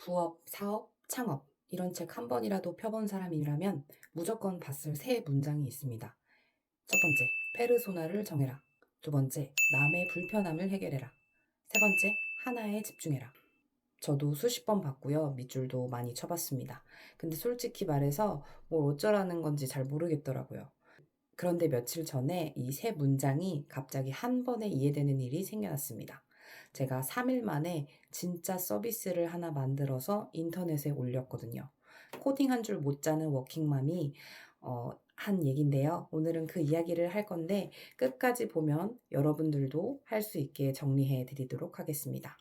부업, 사업, 창업 이런 책 한 번이라도 펴본 사람이라면 무조건 봤을 세 문장이 있습니다. 첫 번째, 페르소나를 정해라. 두 번째, 남의 불편함을 해결해라. 세 번째, 하나에 집중해라. 저도 수십 번 봤고요. 밑줄도 많이 쳐봤습니다. 근데 솔직히 말해서 뭘 어쩌라는 건지 잘 모르겠더라고요. 그런데 며칠 전에 이 세 문장이 갑자기 한 번에 이해되는 일이 생겨났습니다. 제가 3일 만에 진짜 서비스를 하나 만들어서 인터넷에 올렸거든요. 코딩 한 줄 못 짜는 워킹맘이 한 얘긴데요. 오늘은 그 이야기를 할 건데 끝까지 보면 여러분들도 할 수 있게 정리해 드리도록 하겠습니다.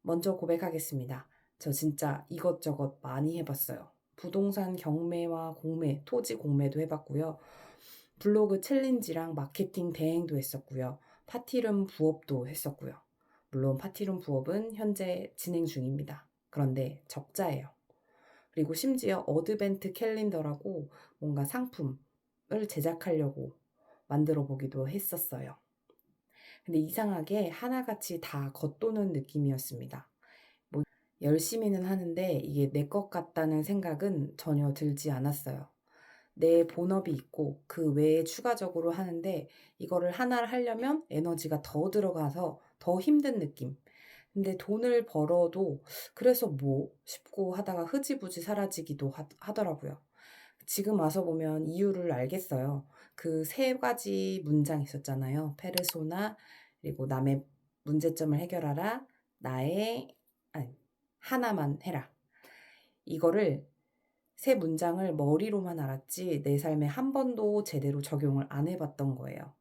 먼저 고백하겠습니다. 저 진짜 이것저것 많이 해봤어요. 부동산 경매와 공매, 토지 공매도 해봤고요. 블로그 챌린지랑 마케팅 대행도 했었고요. 파티룸 부업도 했었고요. 물론 파티룸 부업은 현재 진행 중입니다. 그런데 적자예요. 그리고 심지어 어드벤트 캘린더라고 뭔가 상품을 제작하려고 만들어 보기도 했었어요. 근데 이상하게 하나같이 다 겉도는 느낌이었습니다. 뭐 열심히는 하는데 이게 내 것 같다는 생각은 전혀 들지 않았어요. 내 본업이 있고 그 외에 추가적으로 하는데 이거를 하나를 하려면 에너지가 더 들어가서 더 힘든 느낌. 근데 돈을 벌어도 그래서 뭐 싶고 하다가 흐지부지 사라지기도 하더라고요. 지금 와서 보면 이유를 알겠어요. 그 세 가지 문장 있었잖아요. 페르소나, 그리고 남의 문제점을 해결하라, 나의, 아니, 하나만 해라. 이거를 세 문장을 머리로만 알았지 내 삶에 한 번도 제대로 적용을 안 해봤던 거예요.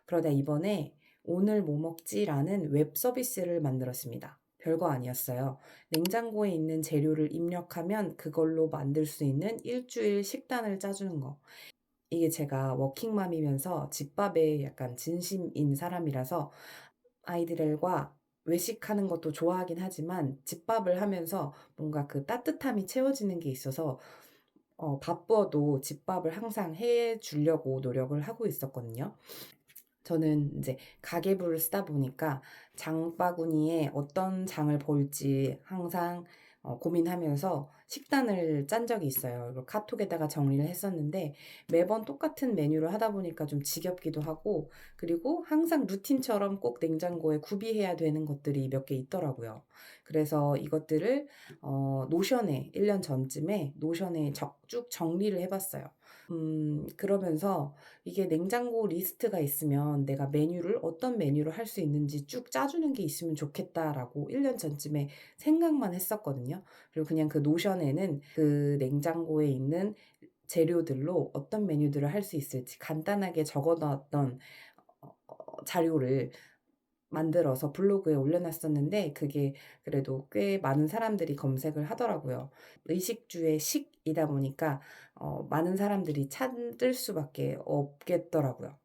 그러다 이번에 오늘 뭐 먹지라는 웹 서비스를 만들었습니다. 별거 아니었어요. 냉장고에 있는 재료를 입력하면 그걸로 만들 수 있는 일주일 식단을 짜주는 거. 이게 제가 워킹맘이면서 집밥에 약간 진심인 사람이라서 아이들과 외식하는 것도 좋아하긴 하지만 집밥을 하면서 뭔가 그 따뜻함이 채워지는 게 있어서 바빠도 집밥을 항상 해 주려고 노력을 하고 있었거든요. 저는 이제 가계부를 쓰다 보니까 장바구니에 어떤 장을 볼지 항상 고민하면서 식단을 짠 적이 있어요. 그리고 카톡에다가 정리를 했었는데 매번 똑같은 메뉴를 하다 보니까 좀 지겹기도 하고 그리고 항상 루틴처럼 꼭 냉장고에 구비해야 되는 것들이 몇 개 있더라고요. 그래서 이것들을 노션에 1년 전쯤에 노션에 쭉 정리를 해 봤어요. 그러면서 이게 냉장고 리스트가 있으면 내가 메뉴를 어떤 메뉴를 할 수 있는지 쭉 짜주는 게 있으면 좋겠다라고 1년 전쯤에 생각만 했었거든요. 그리고 그냥 그 노션에는 그 냉장고에 있는 재료들로 어떤 메뉴들을 할 수 있을지 간단하게 적어 놨던 자료를 만들어서 블로그에 올려놨었는데 그게 그래도 꽤 많은 사람들이 검색을 하더라고요. 의식주의 식이다 보니까 많은 사람들이 찾을 수밖에 없겠더라고요.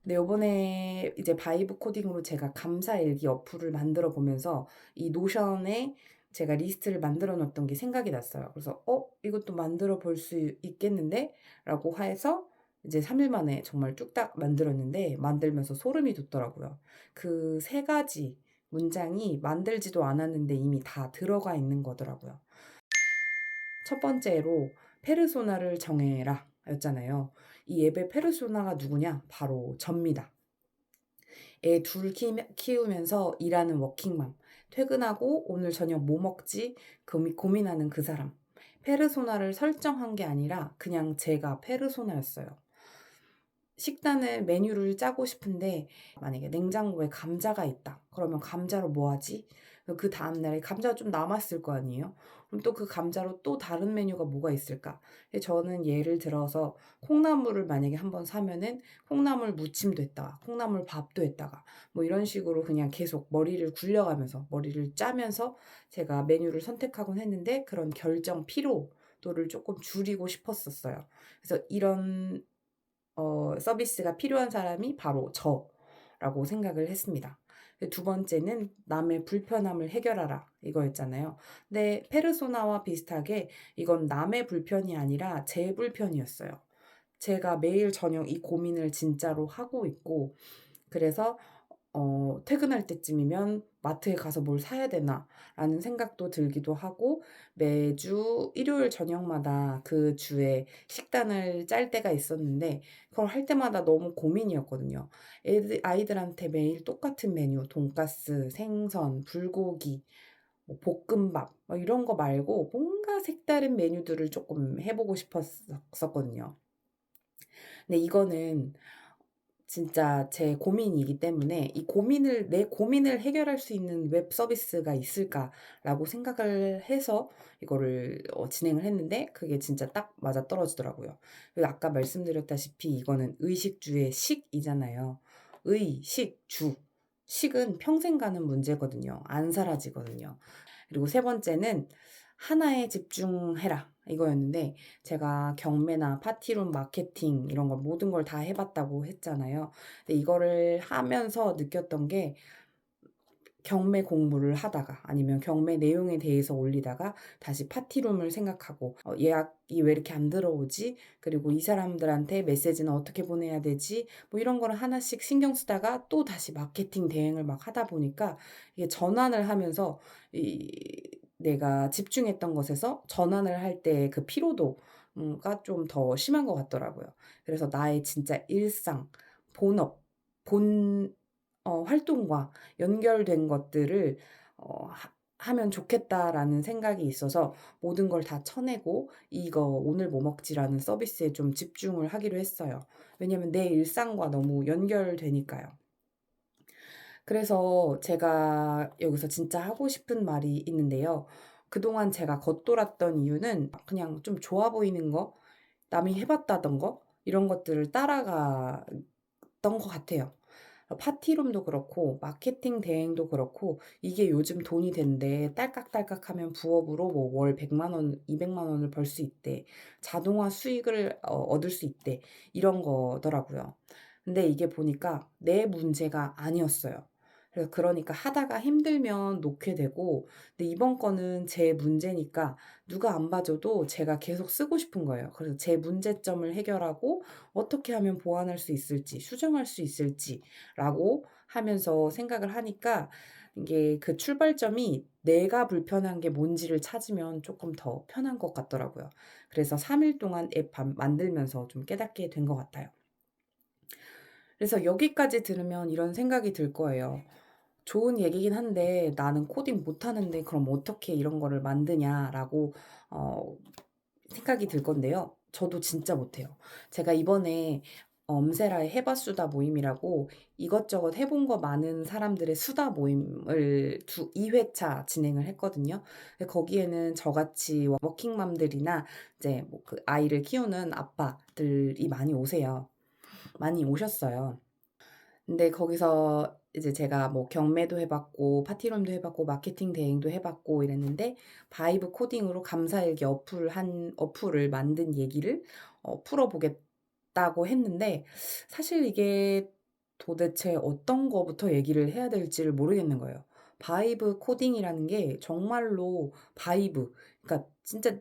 근데 요번에 이제 바이브 코딩으로 제가 감사일기 어플을 만들어 보면서 이 노션에 제가 리스트를 만들어 놨던 게 생각이 났어요. 그래서 '이것도 만들어 볼 수 있겠는데?'라고 해서 이제 3일 만에 정말 뚝딱 만들었는데 만들면서 소름이 돋더라고요. 그 세 가지 문장이 만들지도 않았는데 이미 다 들어가 있는 거더라고요. 첫 번째로 "페르소나를 정해라." 였잖아요. 이 앱의 페르소나가 누구냐? 바로 접니다. 애 둘 키우면서 일하는 워킹맘, 퇴근하고 '오늘 저녁 뭐 먹지?' 고민하는 그 사람. 페르소나를 설정한 게 아니라 그냥 제가 페르소나였어요. 식단을 메뉴를 짜고 싶은데 만약에 냉장고에 감자가 있다. 그러면 '감자로 뭐 하지?' 그다음 날에 감자가 좀 남았을 거 아니에요. 그럼 또 그 감자로 또 다른 메뉴가 뭐가 있을까? 저는 예를 들어서 콩나물을 만약에 한번 사면은 콩나물 무침도 했다가 콩나물 밥도 했다가 뭐 이런 식으로 그냥 계속 머리를 굴려가면서 머리를 짜면서 제가 메뉴를 선택하곤 했는데 그런 결정 피로도를 쪼끔 줄이고 싶었었어요. 그래서 이런 서비스가 필요한 사람이 바로 저라고 생각을 했습니다. 두 번째는 "남의 불편함을 해결하라." 이거였잖아요. 근데 페르소나와 비슷하게 이건 남의 불편이 아니라 제 불편이었어요. 제가 매일 저녁 이 고민을 진짜로 하고 있고 그래서 퇴근할 때쯤이면 마트에 가서 뭘 사야 되나?'라는 생각도 들기도 하고 매주 일요일 저녁마다 그 주에 식단을 짤 때가 있었는데 그걸 할 때마다 너무 고민이었거든요. 아이들한테 매일 똑같은 메뉴 돈가스, 생선, 불고기, 뭐 볶음밥 이런 거 말고 뭔가 색다른 메뉴들을 조금 해 보고 싶었었거든요. 근데 이거는 진짜 제 고민이기 때문에 이 고민을 '내 고민을 해결할 수 있는 웹 서비스가 있을까?'라고 생각을 해서 이거를 진행을 했는데 그게 진짜 딱 맞아떨어지더라고요. 그리고 아까 말씀드렸다시피 이거는 의식주의 식이잖아요. 의, 식, 주. 식은 평생 가는 문제거든요. 안 사라지거든요. 그리고 세 번째는 "하나에 집중해라." 이거였는데 제가 경매나 파티룸 마케팅 이런 걸 모든 걸 다 해 봤다고 했잖아요. 근데 이거를 하면서 느꼈던 게 경매 공모를 하다가 아니면 경매 내용에 대해서 올리다가 다시 파티룸을 생각하고 '예약이 왜 이렇게 안 들어오지? 그리고 이 사람들한테 메시지는 어떻게 보내야 되지?' 뭐 이런 거를 하나씩 신경 쓰다가 또다시 마케팅 대행을 막 하다 보니까 이게 전환을 하면서 이 내가 집중했던 것에서 전환을 할 때 그 피로도 가 좀 더 심한 것 같더라고요. 그래서 나의 진짜 일상, 본업, 본 활동과 연결된 것들을 하면 좋겠다라는 생각이 있어서 모든 걸 다 쳐내고 이거 오늘 뭐 먹지라는 서비스에 좀 집중을 하기로 했어요. 왜냐면 내 일상과 너무 연결되니까요. 그래서 제가 여기서 진짜 하고 싶은 말이 있는데요. 그동안 제가 겉돌았던 이유는 그냥 좀 좋아 보이는 거, 남이 해 봤다던 거 이런 것들을 따라갔던 것 같아요. 파티룸도 그렇고 마케팅 대행도 그렇고 이게 요즘 돈이 된대. 딸깍딸깍하면 부업으로 뭐 월 100만 원, 200만 원을 벌 수 있대. 자동화 수익을 얻을 수 있대. 이런 거더라고요. 근데 이게 보니까 내 문제가 아니었어요. 그래서 그러니까 하다가 힘들면 놓게 되고 근데 이번 거는 제 문제니까 누가 안 봐줘도 제가 계속 쓰고 싶은 거예요. 그래서 제 문제점을 해결하고 어떻게 하면 보완할 수 있을지, 수정할 수 있을지라고 하면서 생각을 하니까 이게 그 출발점이 내가 불편한 게 뭔지를 찾으면 조금 더 편한 것 같더라고요. 그래서 3일 동안 앱 만들면서 좀 깨닫게 된 것 같아요. 그래서 여기까지 들으면 이런 생각이 들 거예요. 좋은 얘기긴 한데 "나는 코딩 못하는데 그럼 어떻게 이런 거를 만드냐?"라고 어 생각이 들 건데요. 저도 진짜 못해요. 제가 이번에 엄세라의 해봐 수다 모임이라고 이것저것 해본 거 많은 사람들의 수다 모임을 2회차 진행을 했거든요. 근데 거기에는 저같이 워킹맘들이나 이제 뭐 그 아이를 키우는 아빠들이 많이 오세요. 많이 오셨어요. 근데 거기서 이제 제가 뭐 경매도 해 봤고 파티룸도 해 봤고 마케팅 대행도 해 봤고 이랬는데 바이브 코딩으로 감사일기 어플을 만든 얘기를 풀어 보겠다고 했는데 사실 이게 도대체 어떤 거부터 얘기를 해야 될지를 모르겠는 거예요. 바이브 코딩이라는 게 정말로 바이브 그러니까 진짜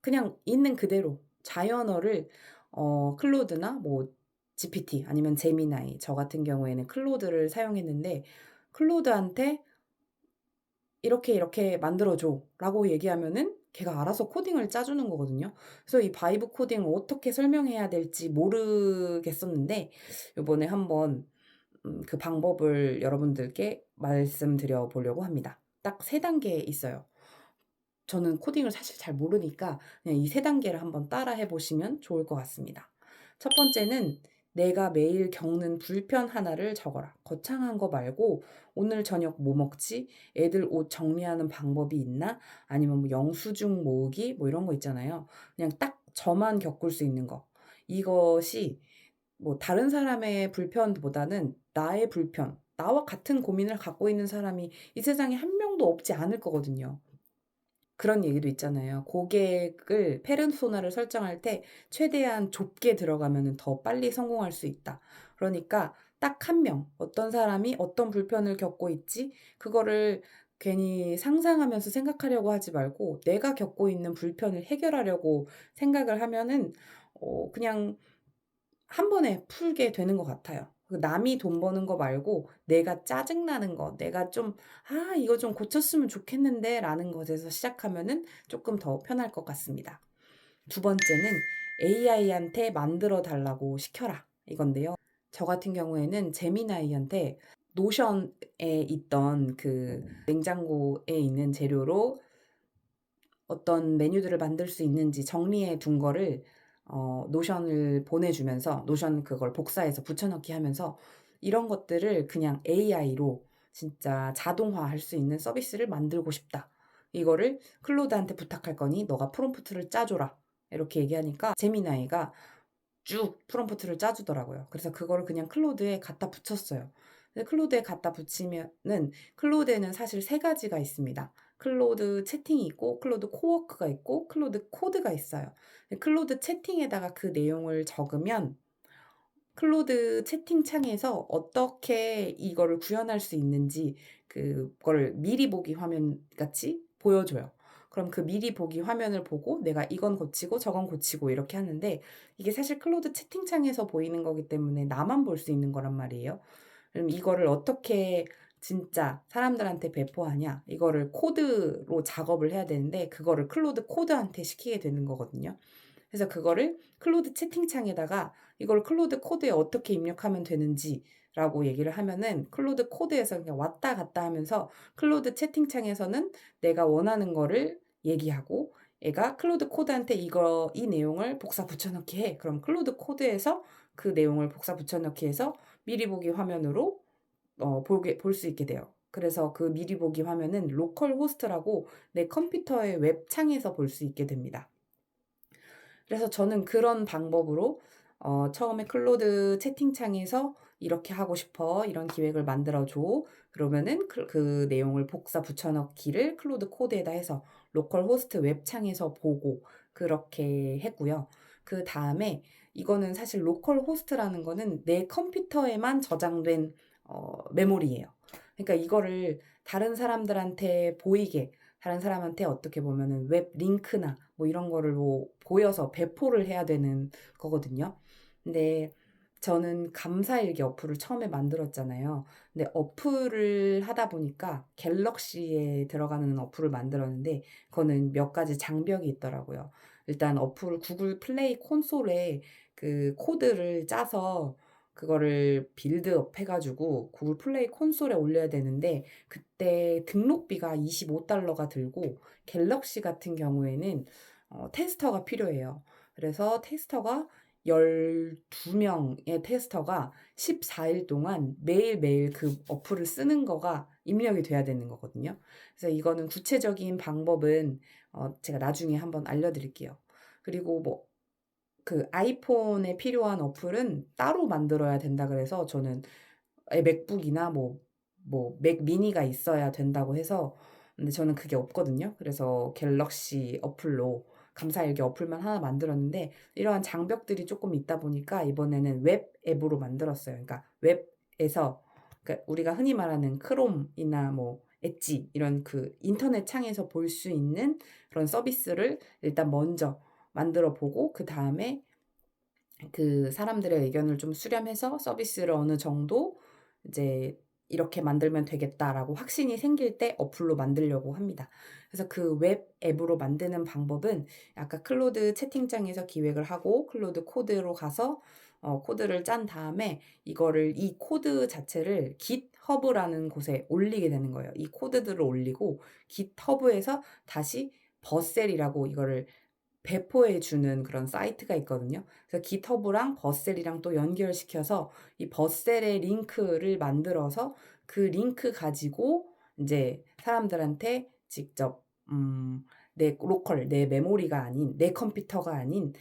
그냥 있는 그대로 자연어를 클로드나 뭐 GPT 아니면 제미나이 저 같은 경우에는 클로드를 사용했는데 클로드한테 "이렇게 이렇게 만들어 줘."라고 얘기하면은 걔가 알아서 코딩을 짜 주는 거거든요. 그래서 이 바이브 코딩을 어떻게 설명해야 될지 모르겠었는데 요번에 한번 그 방법을 여러분들께 말씀드려 보려고 합니다. 딱 3 단계 있어요. 저는 코딩을 사실 잘 모르니까 그냥 이 3 단계를 한번 따라 해 보시면 좋을 것 같습니다. 첫 번째는 "내가 매일 겪는 불편 하나를 적어라. 거창한 거 말고 '오늘 저녁 뭐 먹지? 애들 옷 정리하는 방법이 있나?' 아니면 뭐 영수증 모으기 뭐 이런 거 있잖아요. 그냥 딱 저만 겪을 수 있는 거. 이것이 뭐 다른 사람의 불편보다는 나의 불편, 나와 같은 고민을 갖고 있는 사람이 이 세상에 한 명도 없지 않을 거거든요. 그런 얘기도 있잖아요. 고객을 페르소나를 설정할 때 최대한 좁게 들어가면은 더 빨리 성공할 수 있다. 그러니까 딱 한 명, 어떤 사람이 어떤 불편을 겪고 있지? 그거를 괜히 상상하면서 생각하려고 하지 말고 내가 겪고 있는 불편을 해결하려고 생각을 하면은 그냥 한 번에 풀게 되는 것 같아요. 남이 돈 버는 거 말고 내가 짜증나는 거, 내가 좀 '아 이거 좀 고쳤으면 좋겠는데.'라는 것에서 시작하면은 쪼끔 더 편할 것 같습니다. 두 번째는 AI한테 만들어 달라고 시켜라 이건데요. 저 같은 경우에는 제미나이한테 노션에 있던 그 냉장고에 있는 재료로 어떤 메뉴들을 만들 수 있는지 정리해 둔 거를 노션을 보내주면서 노션 그걸 복사해서 붙여 넣기 하면서 이런 것들을 그냥 AI로 진짜 자동화할 수 있는 서비스를 만들고 싶다. 이거를 클로드한테 부탁할 거니 너가 프롬프트를 짜 줘라. 이렇게 얘기하니까 제미나이가 쭉 프롬프트를 짜 주더라고요. 그래서 그거를 그냥 클로드에 갖다 붙였어요. 근데 클로드에 갖다 붙이면은 클로드에는 사실 세 가지가 있습니다. 클로드 채팅이 있고 클로드 코워크가 있고 클로드 코드가 있어요. 클로드 채팅에다가 그 내용을 적으면 클로드 채팅창에서 어떻게 이거를 구현할 수 있는지 그거를 미리 보기 화면 같이 보여줘요. 그럼 그 미리 보기 화면을 보고 내가 이건 고치고 저건 고치고 이렇게 하는데 이게 사실 클로드 채팅창에서 보이는 거기 때문에 나만 볼 수 있는 거란 말이에요. 그럼 이거를 어떻게 진짜 사람들한테 배포하냐? 이거를 코드로 작업을 해야 되는데 그거를 클로드 코드한테 시키게 되는 거거든요. 그래서 그거를 클로드 채팅창에다가 이걸 클로드 코드에 어떻게 입력하면 되는지라고 얘기를 하면은 클로드 코드에서 그냥 왔다 갔다 하면서 클로드 채팅창에서는 내가 원하는 거를 얘기하고 얘가 클로드 코드한테 이 내용을 복사 붙여넣기 해. 그럼 클로드 코드에서 그 내용을 복사 붙여넣기 해서 미리 보기 화면으로 보게 볼 수 있게 돼요. 그래서 그 미리 보기 화면은 로컬 호스트라고 내 컴퓨터의 웹창에서 볼 수 있게 됩니다. 그래서 저는 그런 방법으로 처음에 클로드 채팅창에서 "이렇게 하고 싶어. 이런 기획을 만들어 줘." 그러면은 그 내용을 복사 붙여 넣기를 클로드 코드에다 해서 로컬 호스트 웹창에서 보고 그렇게 했고요. 그다음에 이거는 사실 로컬 호스트라는 거는 내 컴퓨터에만 저장된 메모리예요. 그러니까 이거를 다른 사람들한테 보이게 다른 사람한테 어떻게 보면은 웹 링크나 뭐 이런 거를 뭐 보여서 배포를 해야 되는 거거든요. 근데 저는 감사일기 어플을 처음에 만들었잖아요. 근데 어플을 하다 보니까 갤럭시에 들어가는 어플을 만들었는데 그거는 몇 가지 장벽이 있더라고요. 일단 어플 구글 플레이 콘솔에 그 코드를 짜서 그거를 빌드업 해 가지고 구글 플레이 콘솔에 올려야 되는데 그때 등록비가 $25가 들고 갤럭시 같은 경우에는 테스터가 필요해요. 그래서 테스터가 12 명의 테스터가 14일 동안 매일매일 그 어플을 쓰는 거가 입력이 돼야 되는 거거든요. 그래서 이거는 구체적인 방법은 제가 나중에 한번 알려 드릴게요. 그리고 뭐 그 아이폰에 필요한 어플은 따로 만들어야 된다 그래서 저는 맥북이나 맥 미니가 있어야 된다고 해서 근데 저는 그게 없거든요. 그래서 갤럭시 어플로 감사일기 어플만 하나 만들었는데 이러한 장벽들이 쪼끔 있다 보니까 이번에는 웹 앱으로 만들었어요. 그러니까 웹에서 그러니까 우리가 흔히 말하는 크롬이나 뭐 엣지 이런 그 인터넷 창에서 볼 수 있는 그런 서비스를 일단 먼저 만들어 보고 그다음에 그 사람들의 의견을 좀 수렴해서 서비스를 어느 정도 이제 '이렇게 만들면 되겠다.'라고 확신이 생길 때 어플로 만들려고 합니다. 그래서 그 웹 앱으로 만드는 방법은 아까 클로드 채팅창에서 기획을 하고 클로드 코드로 가서 코드를 짠 다음에 이거를 이 코드 자체를 깃허브라는 곳에 올리게 되는 거예요. 이 코드들을 올리고 깃허브에서 다시 버셀이라고 이거를 배포해 주는 그런 사이트가 있거든요. 그래서 깃허브랑 버셀이랑 또 연결시켜서 이 버셀의 링크를 만들어서 그 링크 가지고 인제 사람들한테 직접 내 로컬 내 메모리가 아닌 내 컴퓨터가 아닌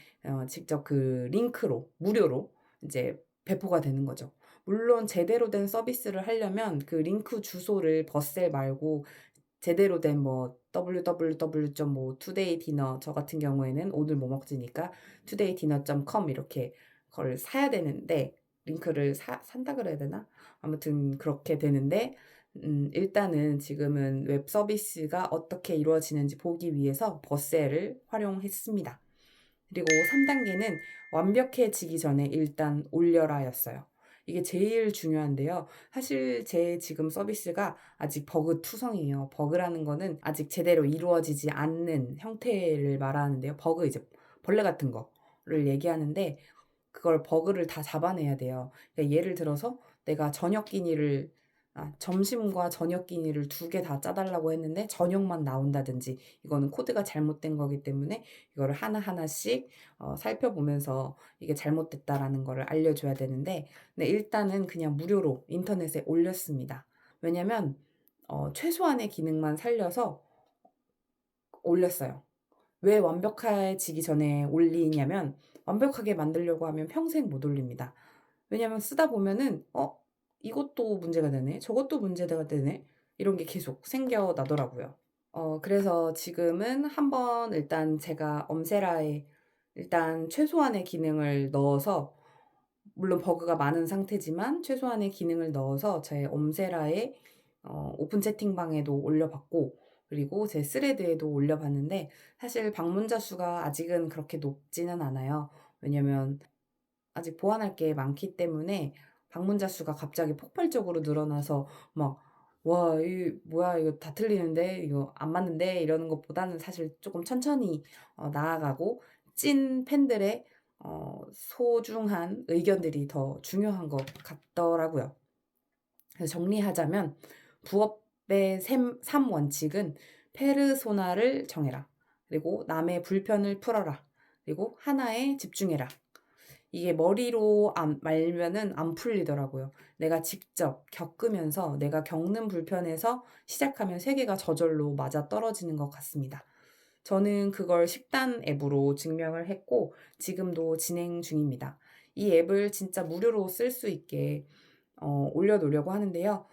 직접 그 링크로 무료로 인제 배포가 되는 거죠. 물론 제대로 된 서비스를 하려면 그 링크 주소를 버셀 말고 제대로 된 뭐 www. 뭐 투데이 디너 저 같은 경우에는 오늘 뭐 먹지니까 tudaydinner.com 이렇게 그걸 사야 되는데 링크를 산다 그래야 되나? 아무튼 그렇게 되는데 일단은 지금은 웹 서비스가 어떻게 이루어지는지 보기 위해서 버셀을 활용했습니다. 그리고 3 단계는 완벽해지기 전에 일단 올려라였어요. 이게 제일 중요한데요. 사실 제 지금 서비스가 아직 버그 투성이에요. 버그라는 거는 아직 제대로 이루어지지 않는 형태를 말하는데요. 버그 이제 벌레 같은 거를 얘기하는데 그걸 버그를 다 잡아내야 돼요. 그러니까 예를 들어서 내가 점심과 저녁 끼니를 2개 다 짜 달라고 했는데 저녁만 나온다든지 이거는 코드가 잘못된 거기 때문에 이거를 하나하나씩 살펴보면서 이게 잘못됐다라는 거를 알려줘야 되는데 네 일단은 그냥 무료로 인터넷에 올렸습니다. 왜냐면 최소한의 기능만 살려서 올렸어요. 왜 완벽해지기 전에 올리냐면 완벽하게 만들려고 하면 평생 못 올립니다. 왜냐면 쓰다 보면은 '이것도 문제가 되네. 저것도 문제가 되네.' 이런 게 계속 생겨나더라고요. 그래서 지금은 한번 일단 제가 엄세라에 일단 최소한의 기능을 넣어서 물론 버그가 많은 상태지만 최소한의 기능을 넣어서 제 엄세라의 오픈 채팅방에도 올려봤고 그리고 제 스레드에도 올려봤는데 사실 방문자 수가 아직은 그렇게 높지는 않아요. 왜냐면 아직 보완할 게 많기 때문에 방문자 수가 갑자기 폭발적으로 늘어나서 막 "와 이 뭐야 이거 다 틀리는데. 이거 안 맞는데." 이러는 것보다는 사실 쪼끔 천천히 나아가고 찐 팬들의 소중한 의견들이 더 중요한 것 같더라고요. 그래서 정리하자면 부업의 샘 3 원칙은 페르소나를 정해라. 그리고 남의 불편을 풀어라. 그리고 하나에 집중해라. 이게 머리로 말면은 안 풀리더라고요. 내가 직접 겪으면서 내가 겪는 불편에서 시작하면 세계가 저절로 맞아떨어지는 것 같습니다. 저는 그걸 식단 앱으로 증명을 했고 지금도 진행 중입니다. 이 앱을 진짜 무료로 쓸 수 있게 올려 놓으려고 하는데요.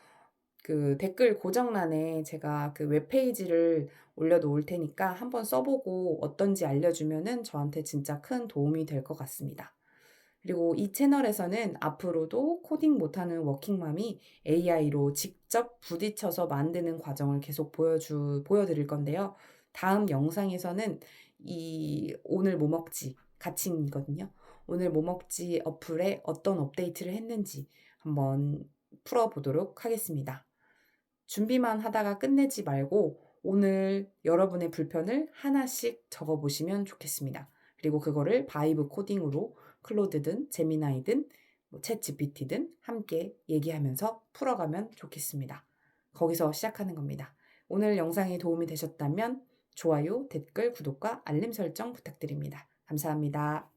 그 댓글 고정란에 제가 그 웹페이지를 올려 놓을 테니까 한번 써 보고 어떤지 알려주면은 저한테 진짜 큰 도움이 될 것 같습니다. 그리고 이 채널에서는 앞으로도 코딩 못하는 워킹맘이 AI로 직접 부딪혀서 만드는 과정을 계속 보여드릴 건데요. 다음 영상에서는 이 오늘 뭐 먹지 가칭이거든요. 오늘 뭐 먹지 어플에 어떤 업데이트를 했는지 한번 풀어보도록 하겠습니다. 준비만 하다가 끝내지 말고 오늘 여러분의 불편을 하나씩 적어 보시면 좋겠습니다. 그리고 그거를 바이브 코딩으로 클로드든 제미나이든 뭐 챗GPT든 함께 얘기하면서 풀어가면 좋겠습니다. 거기서 시작하는 겁니다. 오늘 영상이 도움이 되셨다면 좋아요, 댓글, 구독과 알림 설정 부탁드립니다. 감사합니다.